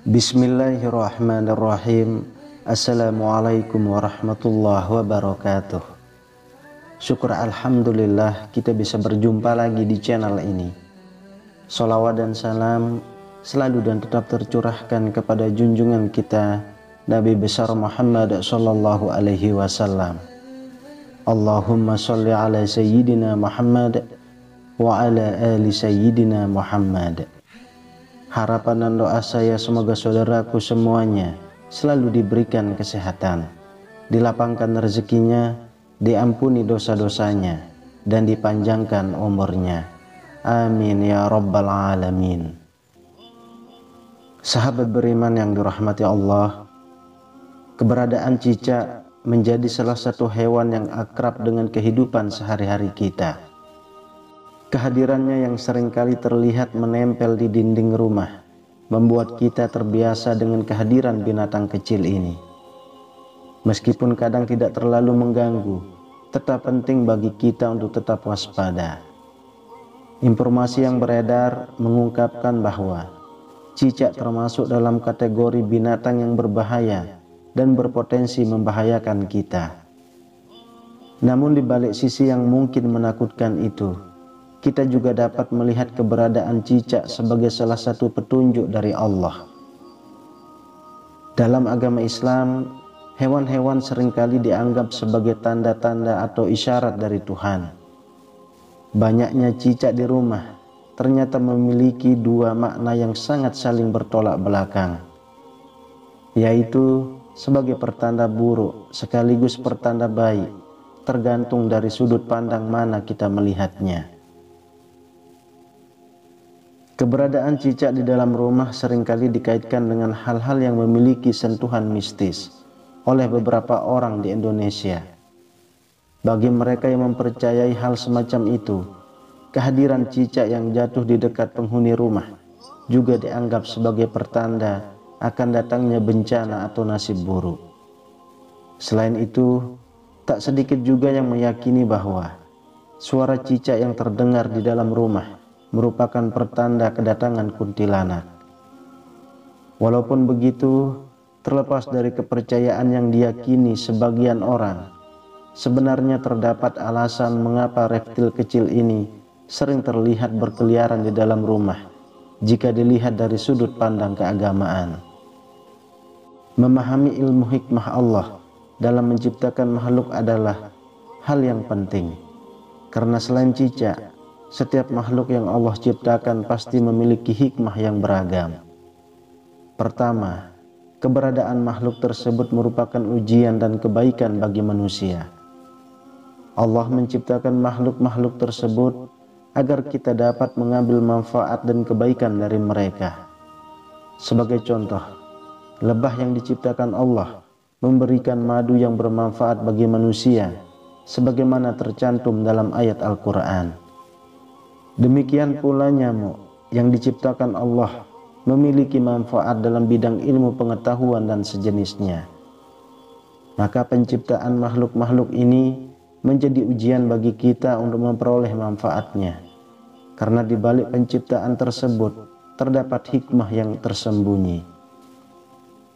Bismillahirrahmanirrahim. Assalamualaikum warahmatullahi wabarakatuh. Syukur alhamdulillah kita bisa berjumpa lagi di channel ini. Sholawat dan salam selalu dan tetap tercurahkan kepada junjungan kita Nabi besar Muhammad sallallahu alaihi wasallam. Allahumma sholli ala sayyidina Muhammad wa ala ali sayyidina Muhammad. Harapan dan doa saya semoga saudaraku semuanya selalu diberikan kesehatan, dilapangkan rezekinya, diampuni dosa-dosanya, dan dipanjangkan umurnya. Amin ya rabbal alamin. Sahabat beriman yang dirahmati Allah, keberadaan cicak menjadi salah satu hewan yang akrab dengan kehidupan sehari-hari kita. Kehadirannya yang seringkali terlihat menempel di dinding rumah membuat kita terbiasa dengan kehadiran binatang kecil ini. Meskipun kadang tidak terlalu mengganggu, tetap penting bagi kita untuk tetap waspada. Informasi yang beredar mengungkapkan bahwa cicak termasuk dalam kategori binatang yang berbahaya dan berpotensi membahayakan kita. Namun di balik sisi yang mungkin menakutkan itu, kita juga dapat melihat keberadaan cicak sebagai salah satu petunjuk dari Allah. Dalam agama Islam, hewan-hewan seringkali dianggap sebagai tanda-tanda atau isyarat dari Tuhan. Banyaknya cicak di rumah ternyata memiliki dua makna yang sangat saling bertolak belakang, yaitu sebagai pertanda buruk sekaligus pertanda baik, tergantung dari sudut pandang mana kita melihatnya. Keberadaan cicak di dalam rumah seringkali dikaitkan dengan hal-hal yang memiliki sentuhan mistis oleh beberapa orang di Indonesia. Bagi mereka yang mempercayai hal semacam itu, kehadiran cicak yang jatuh di dekat penghuni rumah juga dianggap sebagai pertanda akan datangnya bencana atau nasib buruk. Selain itu, tak sedikit juga yang meyakini bahwa suara cicak yang terdengar di dalam rumah merupakan pertanda kedatangan kuntilanak. Walaupun begitu, terlepas dari kepercayaan yang diyakini sebagian orang, sebenarnya terdapat alasan mengapa reptil kecil ini sering terlihat berkeliaran di dalam rumah jika dilihat dari sudut pandang keagamaan. Memahami ilmu hikmah Allah dalam menciptakan makhluk adalah hal yang penting, karena selain cicak, setiap makhluk yang Allah ciptakan pasti memiliki hikmah yang beragam. Pertama, keberadaan makhluk tersebut merupakan ujian dan kebaikan bagi manusia. Allah menciptakan makhluk-makhluk tersebut agar kita dapat mengambil manfaat dan kebaikan dari mereka. Sebagai contoh, lebah yang diciptakan Allah memberikan madu yang bermanfaat bagi manusia, sebagaimana tercantum dalam ayat Al-Quran. Demikian pula nyamuk yang diciptakan Allah memiliki manfaat dalam bidang ilmu pengetahuan dan sejenisnya. Maka penciptaan makhluk-makhluk ini menjadi ujian bagi kita untuk memperoleh manfaatnya, karena di balik penciptaan tersebut terdapat hikmah yang tersembunyi.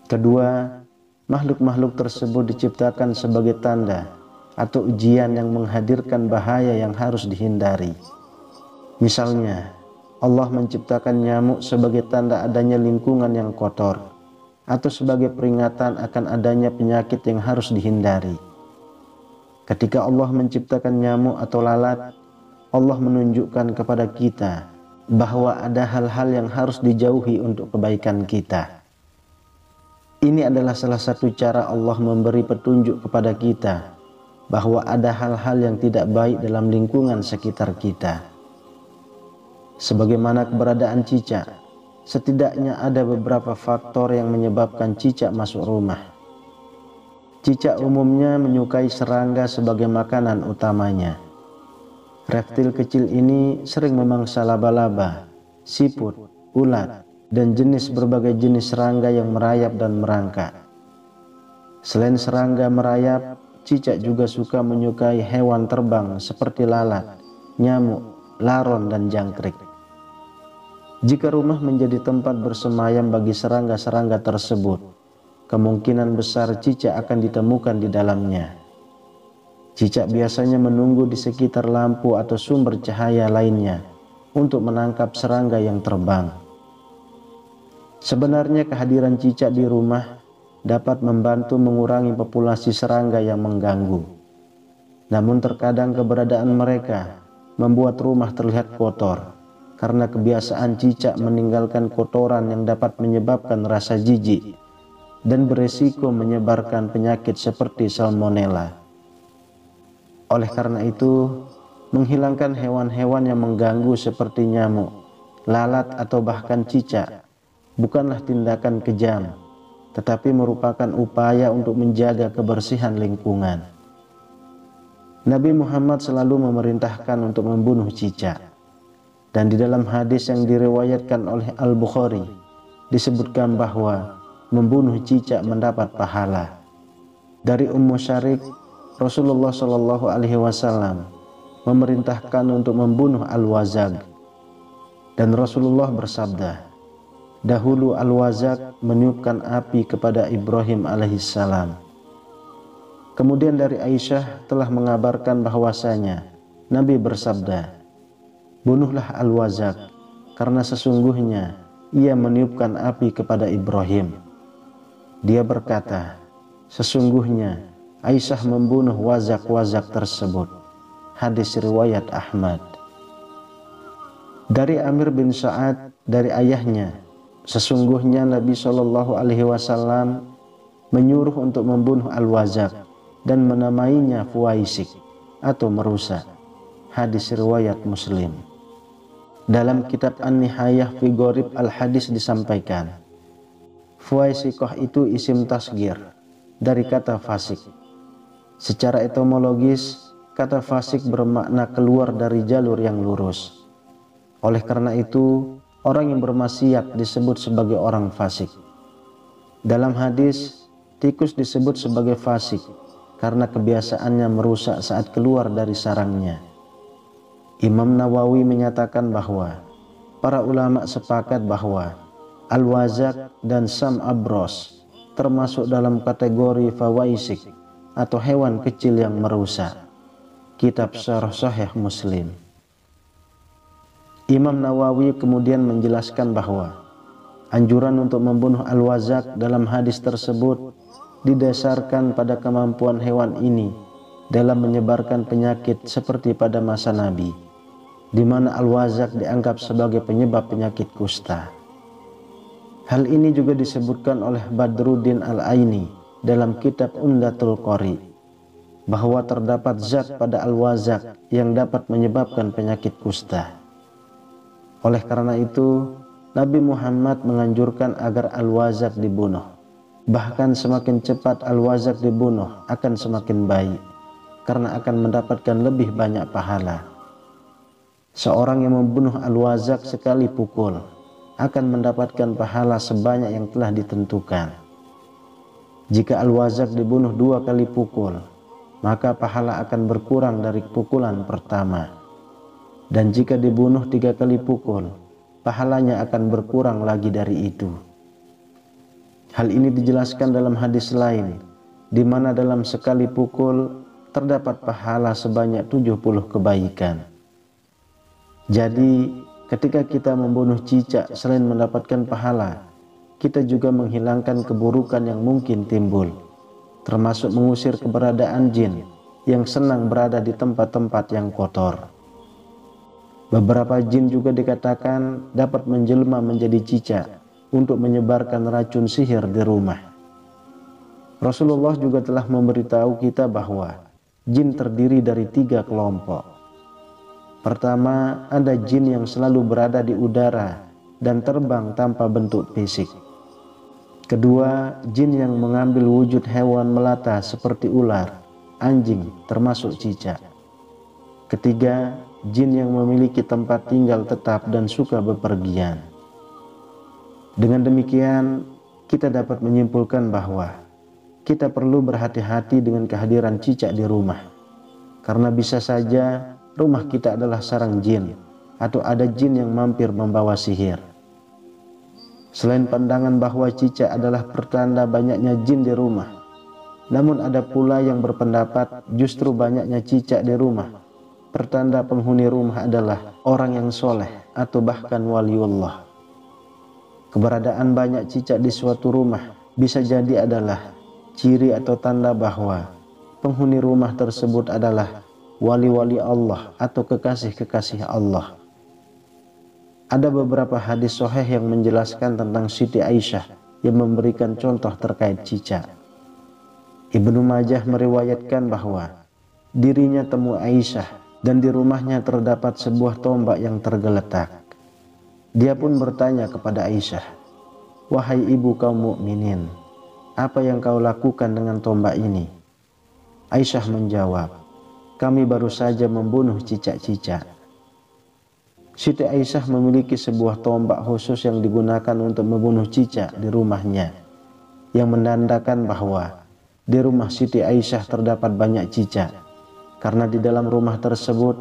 Kedua, makhluk-makhluk tersebut diciptakan sebagai tanda atau ujian yang menghadirkan bahaya yang harus dihindari. Misalnya, Allah menciptakan nyamuk sebagai tanda adanya lingkungan yang kotor, atau sebagai peringatan akan adanya penyakit yang harus dihindari. Ketika Allah menciptakan nyamuk atau lalat, Allah menunjukkan kepada kita bahwa ada hal-hal yang harus dijauhi untuk kebaikan kita. Ini adalah salah satu cara Allah memberi petunjuk kepada kita bahwa ada hal-hal yang tidak baik dalam lingkungan sekitar kita. Sebagaimana keberadaan cicak, setidaknya ada beberapa faktor yang menyebabkan cicak masuk rumah. Cicak umumnya menyukai serangga sebagai makanan utamanya. Reptil kecil ini sering memangsa laba-laba, siput, ulat, dan jenis berbagai jenis serangga yang merayap dan merangkak. Selain serangga merayap, cicak juga suka menyukai hewan terbang seperti lalat, nyamuk, laron, dan jangkrik. Jika rumah menjadi tempat bersemayam bagi serangga-serangga tersebut, kemungkinan besar cicak akan ditemukan di dalamnya. Cicak biasanya menunggu di sekitar lampu atau sumber cahaya lainnya untuk menangkap serangga yang terbang. Sebenarnya kehadiran cicak di rumah dapat membantu mengurangi populasi serangga yang mengganggu. Namun terkadang keberadaan mereka membuat rumah terlihat kotor, karena kebiasaan cicak meninggalkan kotoran yang dapat menyebabkan rasa jijik dan beresiko menyebarkan penyakit seperti salmonella. Oleh karena itu, menghilangkan hewan-hewan yang mengganggu seperti nyamuk, lalat, atau bahkan cicak bukanlah tindakan kejam, tetapi merupakan upaya untuk menjaga kebersihan lingkungan. Nabi Muhammad selalu memerintahkan untuk membunuh cicak. Dan di dalam hadis yang diriwayatkan oleh Al-Bukhari disebutkan bahwa membunuh cicak mendapat pahala. Dari Ummu Syarik, Rasulullah SAW memerintahkan untuk membunuh Al-Wazag. Dan Rasulullah bersabda, dahulu Al-Wazag meniupkan api kepada Ibrahim alaihissalam. Kemudian dari Aisyah telah mengabarkan bahwasanya Nabi bersabda, bunuhlah Al-Wazag, karena sesungguhnya ia meniupkan api kepada Ibrahim. Dia berkata, sesungguhnya Aisyah membunuh wazak-wazak tersebut. Hadis riwayat Ahmad. Dari Amir bin Sa'ad, dari ayahnya, sesungguhnya Nabi SAW menyuruh untuk membunuh Al-Wazak dan menamainya Fuaisik atau merusak. Hadis riwayat Muslim. Dalam kitab An-Nihayah fi Gharib Al-Hadis disampaikan, Fuaisikoh itu isim tasgir dari kata fasik. Secara etimologis, kata fasik bermakna keluar dari jalur yang lurus. Oleh karena itu, orang yang bermaksiat disebut sebagai orang fasik. Dalam hadis, tikus disebut sebagai fasik karena kebiasaannya merusak saat keluar dari sarangnya. Imam Nawawi menyatakan bahwa para ulama sepakat bahwa Al-Wazak dan Sam Abros termasuk dalam kategori fawaisik atau hewan kecil yang merusak. Kitab Syarah Sahih Muslim. Imam Nawawi kemudian menjelaskan bahwa anjuran untuk membunuh Al-Wazak dalam hadis tersebut didasarkan pada kemampuan hewan ini dalam menyebarkan penyakit seperti pada masa Nabi, di mana Al-Wazak dianggap sebagai penyebab penyakit kusta. Hal ini juga disebutkan oleh Badruddin Al-Aini dalam kitab Umdatul Qari, bahwa terdapat zat pada Al-Wazak yang dapat menyebabkan penyakit kusta. Oleh karena itu, Nabi Muhammad menganjurkan agar Al-Wazak dibunuh. Bahkan semakin cepat Al-Wazak dibunuh akan semakin baik, karena akan mendapatkan lebih banyak pahala. Seorang yang membunuh Al-Wazak sekali pukul akan mendapatkan pahala sebanyak yang telah ditentukan. Jika Al-Wazak dibunuh 2 kali pukul, maka pahala akan berkurang dari pukulan pertama. Dan jika dibunuh 3 kali pukul, pahalanya akan berkurang lagi dari itu. Hal ini dijelaskan dalam hadis lain, di mana dalam sekali pukul terdapat pahala sebanyak 70 kebaikan. Jadi, ketika kita membunuh cicak selain mendapatkan pahala, kita juga menghilangkan keburukan yang mungkin timbul, termasuk mengusir keberadaan jin yang senang berada di tempat-tempat yang kotor. Beberapa jin juga dikatakan dapat menjelma menjadi cicak untuk menyebarkan racun sihir di rumah. Rasulullah juga telah memberitahu kita bahwa jin terdiri dari 3 kelompok. Pertama, ada jin yang selalu berada di udara dan terbang tanpa bentuk fisik. Kedua, jin yang mengambil wujud hewan melata seperti ular, anjing, termasuk cicak. Ketiga, jin yang memiliki tempat tinggal tetap dan suka bepergian. Dengan demikian, kita dapat menyimpulkan bahwa kita perlu berhati-hati dengan kehadiran cicak di rumah, karena bisa saja rumah kita adalah sarang jin atau ada jin yang mampir membawa sihir. Selain pandangan bahwa cicak adalah pertanda banyaknya jin di rumah, namun ada pula yang berpendapat justru banyaknya cicak di rumah pertanda penghuni rumah adalah orang yang soleh atau bahkan waliullah. Keberadaan banyak cicak di suatu rumah bisa jadi adalah ciri atau tanda bahwa penghuni rumah tersebut adalah wali-wali Allah atau kekasih-kekasih Allah. Ada beberapa hadis sahih yang menjelaskan tentang Siti Aisyah yang memberikan contoh terkait cicak. Ibnu Majah meriwayatkan bahwa dirinya temu Aisyah dan di rumahnya terdapat sebuah tombak yang tergeletak. Dia pun bertanya kepada Aisyah, "Wahai ibu kaum mukminin, apa yang kau lakukan dengan tombak ini?" Aisyah menjawab, "Kami baru saja membunuh cicak-cicak." Siti Aisyah memiliki sebuah tombak khusus yang digunakan untuk membunuh cicak di rumahnya, yang menandakan bahwa di rumah Siti Aisyah terdapat banyak cicak, karena di dalam rumah tersebut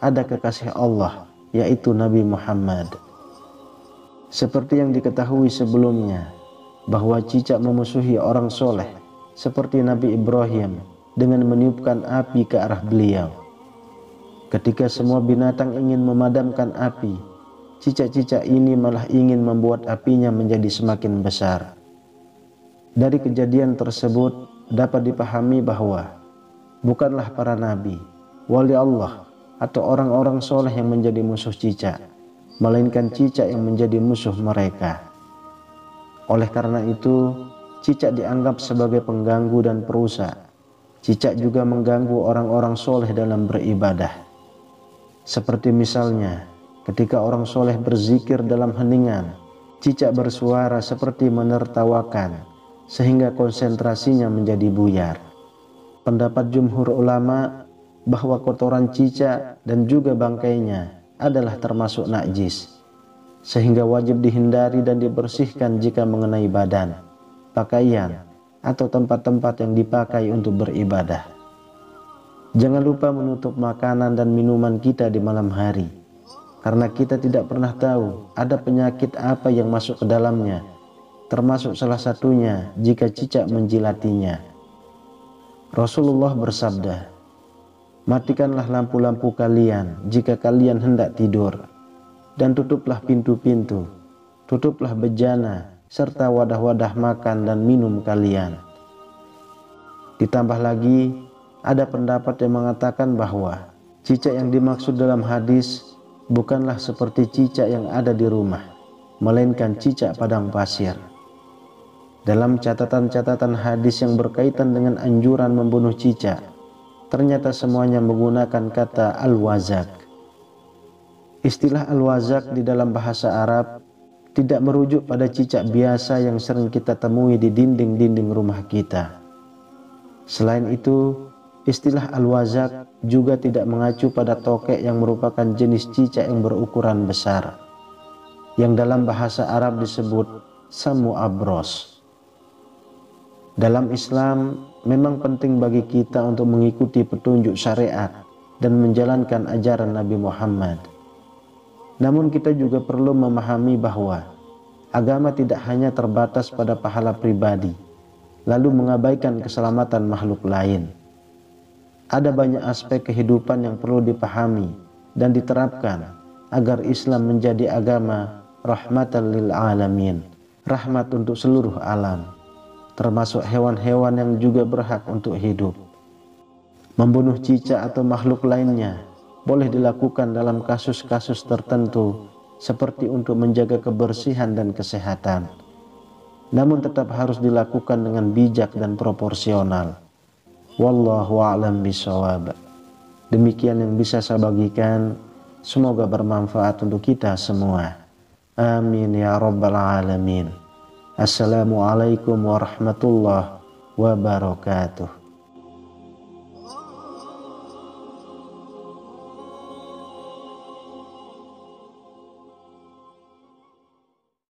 ada kekasih Allah, yaitu Nabi Muhammad. Seperti yang diketahui sebelumnya, bahwa cicak memusuhi orang soleh, seperti Nabi Ibrahim dengan meniupkan api ke arah beliau. Ketika semua binatang ingin memadamkan api, cicak-cicak ini malah ingin membuat apinya menjadi semakin besar. Dari kejadian tersebut dapat dipahami bahwa bukanlah para nabi, wali Allah, atau orang-orang soleh yang menjadi musuh cicak, melainkan cicak yang menjadi musuh mereka. Oleh karena itu, cicak dianggap sebagai pengganggu dan perusak. Cicak juga mengganggu orang-orang soleh dalam beribadah. Seperti misalnya, ketika orang soleh berzikir dalam heningan, cicak bersuara seperti menertawakan, sehingga konsentrasinya menjadi buyar. Pendapat jumhur ulama bahwa kotoran cicak dan juga bangkainya adalah termasuk najis, sehingga wajib dihindari dan dibersihkan jika mengenai badan, pakaian, atau tempat-tempat yang dipakai untuk beribadah. Jangan lupa menutup makanan dan minuman kita di malam hari, karena kita tidak pernah tahu ada penyakit apa yang masuk ke dalamnya, termasuk salah satunya jika cicak menjilatinya. Rasulullah bersabda, "Matikanlah lampu-lampu kalian jika kalian hendak tidur, dan tutuplah pintu-pintu, tutuplah bejana, serta wadah-wadah makan dan minum kalian." Ditambah lagi, ada pendapat yang mengatakan bahwa cicak yang dimaksud dalam hadis bukanlah seperti cicak yang ada di rumah, melainkan cicak padang pasir. Dalam catatan-catatan hadis yang berkaitan dengan anjuran membunuh cicak, ternyata semuanya menggunakan kata al-wazak. Istilah al-wazak di dalam bahasa Arab tidak merujuk pada cicak biasa yang sering kita temui di dinding-dinding rumah kita. Selain itu, istilah al-wazak juga tidak mengacu pada tokek yang merupakan jenis cicak yang berukuran besar, yang dalam bahasa Arab disebut samu abros. Dalam Islam, memang penting bagi kita untuk mengikuti petunjuk syariat dan menjalankan ajaran Nabi Muhammad. Namun kita juga perlu memahami bahwa agama tidak hanya terbatas pada pahala pribadi, lalu mengabaikan keselamatan makhluk lain. Ada banyak aspek kehidupan yang perlu dipahami dan diterapkan agar Islam menjadi agama rahmatan lil alamin, rahmat untuk seluruh alam, termasuk hewan-hewan yang juga berhak untuk hidup. Membunuh cicak atau makhluk lainnya boleh dilakukan dalam kasus-kasus tertentu, seperti untuk menjaga kebersihan dan kesehatan. Namun tetap harus dilakukan dengan bijak dan proporsional. Wallahu a'lam bishawab. Demikian yang bisa saya bagikan. Semoga bermanfaat untuk kita semua. Amin ya rabbal alamin. Assalamualaikum warahmatullahi wabarakatuh.